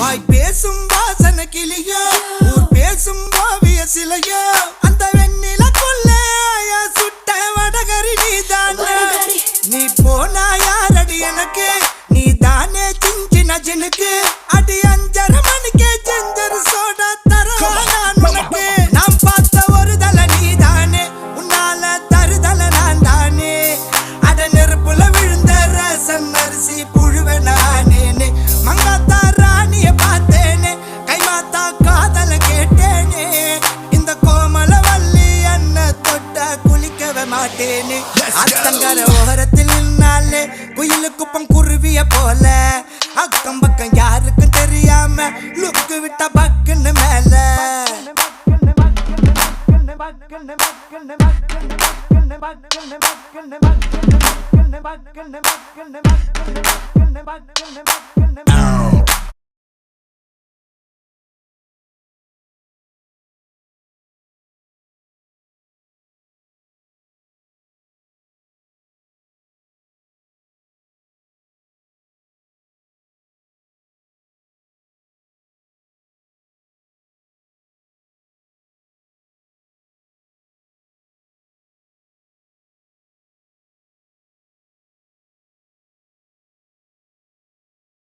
வாய் பேசும் வாசன கிளியோ ஊர் பேசும் ஓவிய சிலையோ அந்த வெண்ணிலக்குள்ள சுட்ட வடகரி நீதானே நீ போனா யாரடி எனக்கு நீ தானே சின்ன ஜனுக்கு அடி 5:30 மணிக்கே ஜெஞ்சர் சோடா தரவா நான் உனக்கு நாம் பார்த்த ஒரு தலை நீதானே உன்னால தருதல நான் தானே அட நெருப்புல விழுந்த ரசம் அரிசி புழுவ நானேனே மங்காத்தா ராணிய பார்த்தேனே கைமாத்தா காதல கேட்டேனே இந்த கோமல வள்ளி அண்ண தொட்ட குளிக்கவே மாட்டேனே அத்தங்கர ஓரத்தில் நின்னாலே குயிலு குப்பம் குருவிய போல அக்கம் பக்கம் யாருக்கும் தெரியாம லுக்கு விட்ட பக்குன்னு மேல